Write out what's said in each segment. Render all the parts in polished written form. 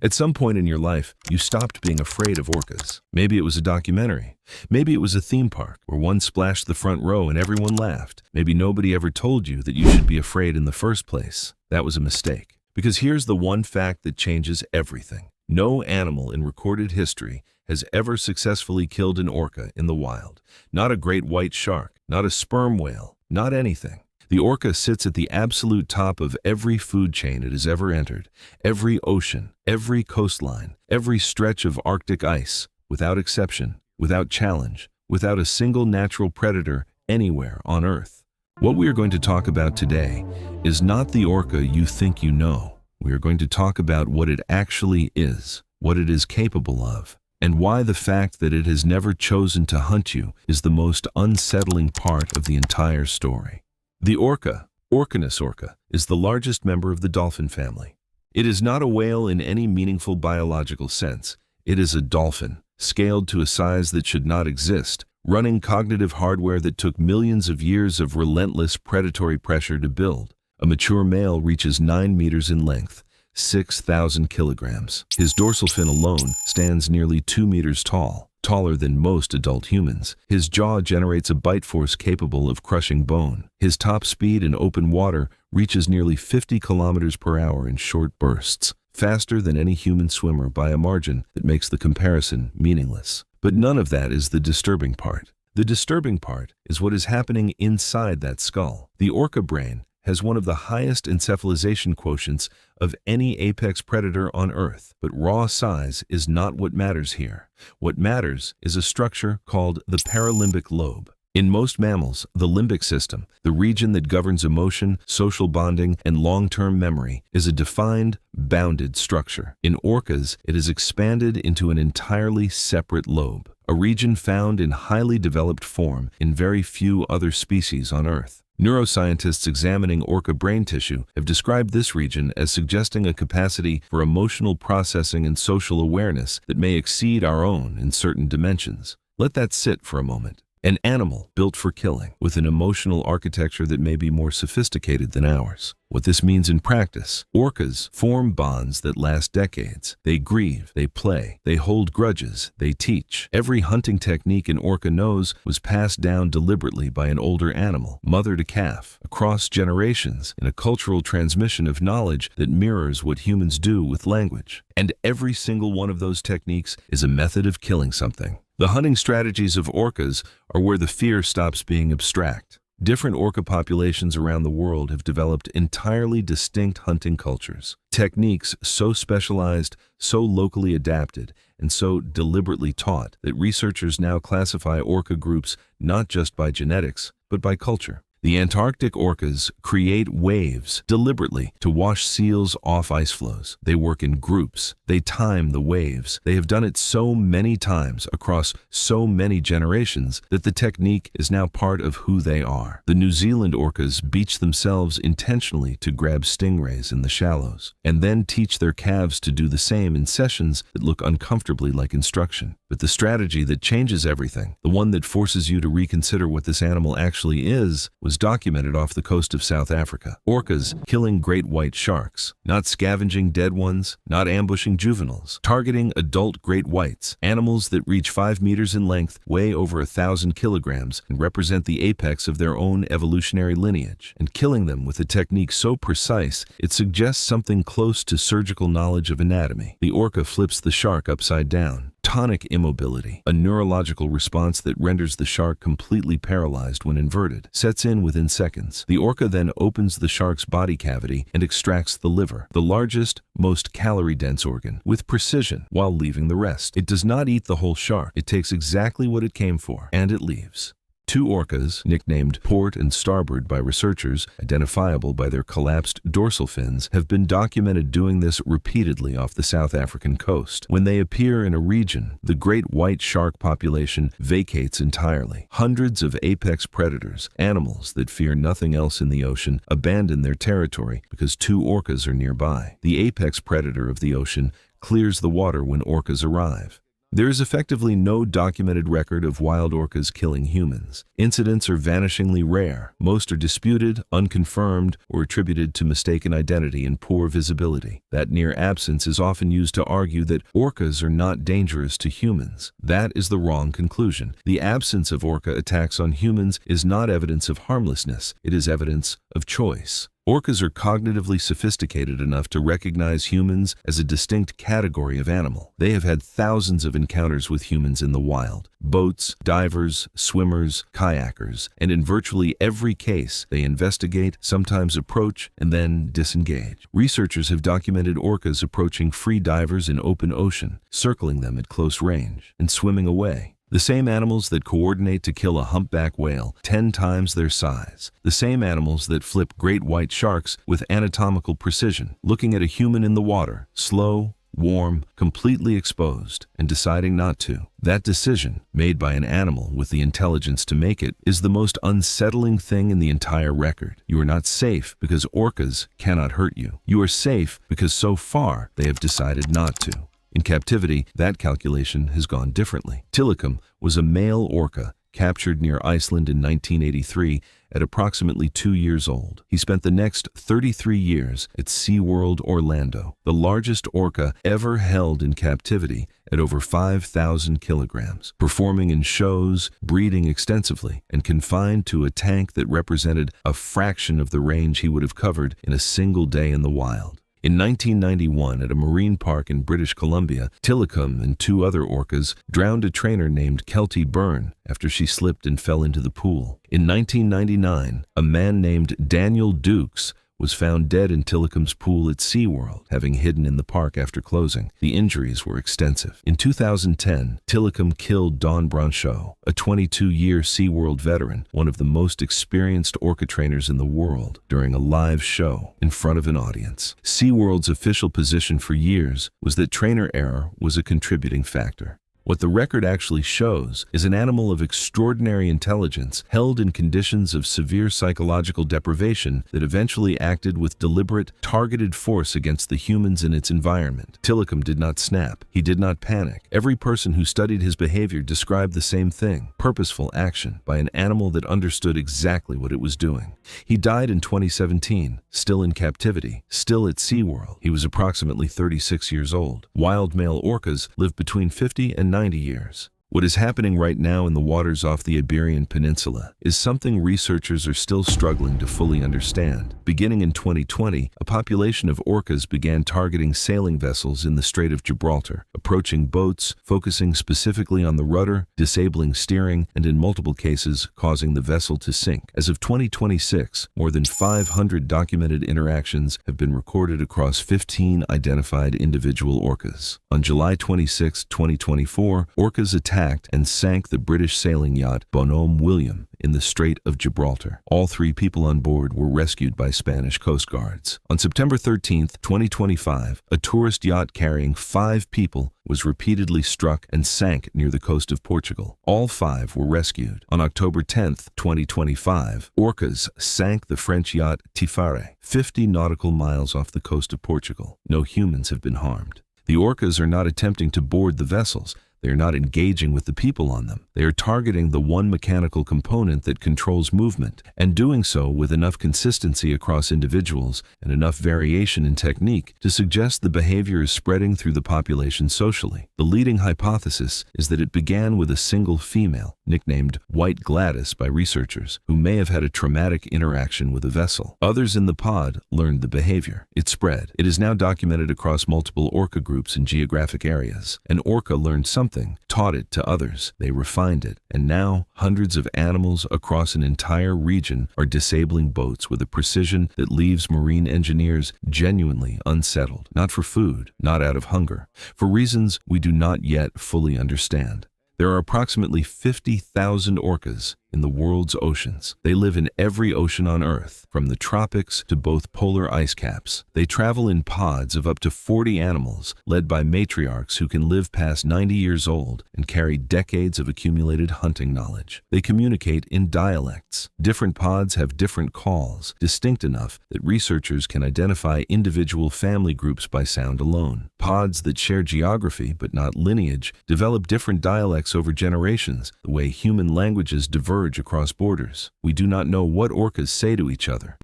At some point in your life, you stopped being afraid of orcas. Maybe it was a documentary. Maybe it was a theme park where one splashed the front row and everyone laughed. Maybe nobody ever told you that you should be afraid in the first place. That was a mistake. Because here's the one fact that changes everything. No animal in recorded history has ever successfully killed an orca in the wild. Not a great white shark, not a sperm whale, not anything. The orca sits at the absolute top of every food chain it has ever entered, every ocean, every coastline, every stretch of Arctic ice, without exception, without challenge, without a single natural predator anywhere on Earth. What we are going to talk about today is not the orca you think you know. We are going to talk about what it actually is, what it is capable of, and why the fact that it has never chosen to hunt you is the most unsettling part of the entire story. The orca, Orcanus orca, is the largest member of the dolphin family. It is not a whale in any meaningful biological sense. It is a dolphin, scaled to a size that should not exist, running cognitive hardware that took millions of years of relentless predatory pressure to build. A mature male reaches 9 meters in length, 6,000 kilograms. His dorsal fin alone stands nearly 2 meters tall, taller than most adult humans. His jaw generates a bite force capable of crushing bone. His top speed in open water reaches nearly 50 kilometers per hour in short bursts, faster than any human swimmer by a margin that makes the comparison meaningless. But none of that is the disturbing part. The disturbing part is what is happening inside that skull. The orca brain has one of the highest encephalization quotients of any apex predator on Earth. But raw size is not what matters here. What matters is a structure called the paralimbic lobe. In most mammals, the limbic system, the region that governs emotion, social bonding, and long-term memory, is a defined, bounded structure. In orcas, it is expanded into an entirely separate lobe, a region found in highly developed form in very few other species on Earth. Neuroscientists examining orca brain tissue have described this region as suggesting a capacity for emotional processing and social awareness that may exceed our own in certain dimensions. Let that sit for a moment. An animal built for killing, with an emotional architecture that may be more sophisticated than ours. What this means in practice: orcas form bonds that last decades. They grieve, they play, they hold grudges, they teach. Every hunting technique an orca knows was passed down deliberately by an older animal, mother to calf, across generations, in a cultural transmission of knowledge that mirrors what humans do with language. And every single one of those techniques is a method of killing something. The hunting strategies of orcas are where the fear stops being abstract. Different orca populations around the world have developed entirely distinct hunting cultures. Techniques so specialized, so locally adapted, and so deliberately taught that researchers now classify orca groups not just by genetics, but by culture. The Antarctic orcas create waves deliberately to wash seals off ice floes. They work in groups. They time the waves. They have done it so many times across so many generations that the technique is now part of who they are. The New Zealand orcas beach themselves intentionally to grab stingrays in the shallows, and then teach their calves to do the same in sessions that look uncomfortably like instruction. But the strategy that changes everything, the one that forces you to reconsider what this animal actually is, was documented off the coast of South Africa. Orcas killing great white sharks, not scavenging dead ones, not ambushing juveniles, targeting adult great whites, animals that reach 5 meters in length, weigh over 1,000 kilograms, and represent the apex of their own evolutionary lineage, and killing them with a technique so precise it suggests something close to surgical knowledge of anatomy. The orca flips the shark upside down. Tonic immobility, a neurological response that renders the shark completely paralyzed when inverted, sets in within seconds. The orca then opens the shark's body cavity and extracts the liver, the largest, most calorie-dense organ, with precision while leaving the rest. It does not eat the whole shark. It takes exactly what it came for, and it leaves. 2 orcas, nicknamed port and starboard by researchers, identifiable by their collapsed dorsal fins, have been documented doing this repeatedly off the South African coast. When they appear in a region, the great white shark population vacates entirely. Hundreds of apex predators, animals that fear nothing else in the ocean, abandon their territory because 2 orcas are nearby. The apex predator of the ocean clears the water when orcas arrive. There is effectively no documented record of wild orcas killing humans. Incidents are vanishingly rare. Most are disputed, unconfirmed, or attributed to mistaken identity and poor visibility. That near absence is often used to argue that orcas are not dangerous to humans. That is the wrong conclusion. The absence of orca attacks on humans is not evidence of harmlessness. It is evidence of choice. Orcas are cognitively sophisticated enough to recognize humans as a distinct category of animal. They have had thousands of encounters with humans in the wild: boats, divers, swimmers, kayakers, and in virtually every case, they investigate, sometimes approach, and then disengage. Researchers have documented orcas approaching free divers in open ocean, circling them at close range, and swimming away. The same animals that coordinate to kill a humpback whale 10 times their size. The same animals that flip great white sharks with anatomical precision, looking at a human in the water, slow, warm, completely exposed, and deciding not to. That decision, made by an animal with the intelligence to make it, is the most unsettling thing in the entire record. You are not safe because orcas cannot hurt you. You are safe because so far they have decided not to. In captivity, that calculation has gone differently. Tilikum was a male orca captured near Iceland in 1983 at approximately 2 years old. He spent the next 33 years at SeaWorld Orlando, the largest orca ever held in captivity at over 5,000 kilograms, performing in shows, breeding extensively, and confined to a tank that represented a fraction of the range he would have covered in a single day in the wild. In 1991, at a marine park in British Columbia, Tilikum and 2 other orcas drowned a trainer named Kelty Byrne after she slipped and fell into the pool. In 1999, a man named Daniel Dukes was found dead in Tilikum's pool at SeaWorld, having hidden in the park after closing. The injuries were extensive. In 2010, Tilikum killed Don Brancheau, a 22-year SeaWorld veteran, one of the most experienced orca trainers in the world, during a live show in front of an audience. SeaWorld's official position for years was that trainer error was a contributing factor. What the record actually shows is an animal of extraordinary intelligence held in conditions of severe psychological deprivation that eventually acted with deliberate, targeted force against the humans in its environment. Tilikum did not snap. He did not panic. Every person who studied his behavior described the same thing: purposeful action by an animal that understood exactly what it was doing. He died in 2017, still in captivity, still at SeaWorld. He was approximately 36 years old. Wild male orcas live between 50 and 90 years. What is happening right now in the waters off the Iberian Peninsula is something researchers are still struggling to fully understand. Beginning in 2020, a population of orcas began targeting sailing vessels in the Strait of Gibraltar, approaching boats, focusing specifically on the rudder, disabling steering, and in multiple cases, causing the vessel to sink. As of 2026, more than 500 documented interactions have been recorded across 15 identified individual orcas. On July 26, 2024, orcas attacked and sank the British sailing yacht Bonhomme William in the Strait of Gibraltar. All 3 people on board were rescued by Spanish Coast Guards. On September 13, 2025, a tourist yacht carrying 5 people was repeatedly struck and sank near the coast of Portugal. All 5 were rescued. On October 10, 2025, orcas sank the French yacht Tifare, 50 nautical miles off the coast of Portugal. No humans have been harmed. The orcas are not attempting to board the vessels. They are not engaging with the people on them. They are targeting the one mechanical component that controls movement, and doing so with enough consistency across individuals and enough variation in technique to suggest the behavior is spreading through the population socially. The leading hypothesis is that it began with a single female, nicknamed White Gladys by researchers, who may have had a traumatic interaction with a vessel. Others in the pod learned the behavior. It spread. It is now documented across multiple orca groups in geographic areas. An orca learned something, taught it to others. They refined it, and now hundreds of animals across an entire region are disabling boats with a precision that leaves marine engineers genuinely unsettled. Not for food, not out of hunger, for reasons we do not yet fully understand. There are approximately 50,000 orcas in the world's oceans. They live in every ocean on Earth, from the tropics to both polar ice caps. They travel in pods of up to 40 animals, led by matriarchs who can live past 90 years old and carry decades of accumulated hunting knowledge. They communicate in dialects. Different pods have different calls, distinct enough that researchers can identify individual family groups by sound alone. Pods that share geography but not lineage develop different dialects over generations, the way human languages diverge across borders. We do not know what orcas say to each other.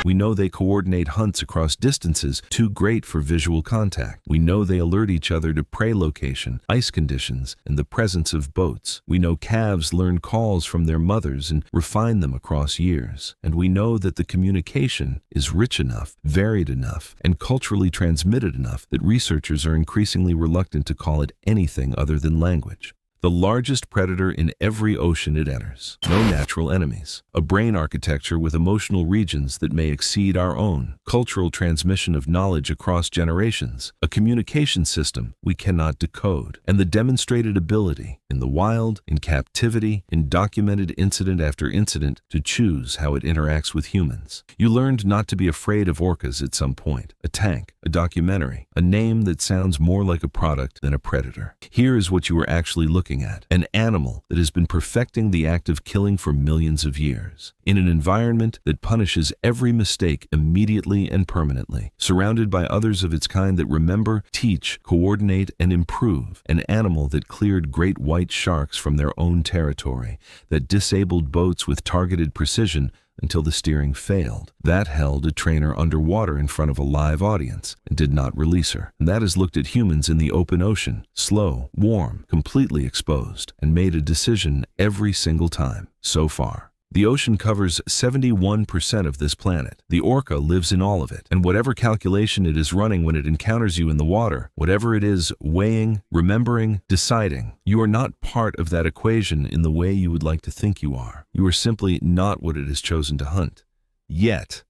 We know they coordinate hunts across distances too great for visual contact. We know they alert each other to prey location, ice conditions, and the presence of boats. We know calves learn calls from their mothers and refine them across years. And we know that the communication is rich enough, varied enough, and culturally transmitted enough that researchers are increasingly reluctant to call it anything other than language. The largest predator in every ocean it enters. No natural enemies. A brain architecture with emotional regions that may exceed our own. Cultural transmission of knowledge across generations. A communication system we cannot decode. And the demonstrated ability, in the wild, in captivity, in documented incident after incident, to choose how it interacts with humans. You learned not to be afraid of orcas at some point. A tank, a documentary, a name that sounds more like a product than a predator. Here is what you were actually looking at: an animal that has been perfecting the act of killing for millions of years, in an environment that punishes every mistake immediately and permanently, surrounded by others of its kind that remember, teach, coordinate, and improve. An animal that cleared great white sharks from their own territory, that disabled boats with targeted precision until the steering failed. That held a trainer underwater in front of a live audience and did not release her. And that has looked at humans in the open ocean, slow, warm, completely exposed, and made a decision every single time, so far. The ocean covers 71% of this planet. The orca lives in all of it, and whatever calculation it is running when it encounters you in the water, whatever it is weighing, remembering, deciding, you are not part of that equation in the way you would like to think you are. You are simply not what it has chosen to hunt. Yet,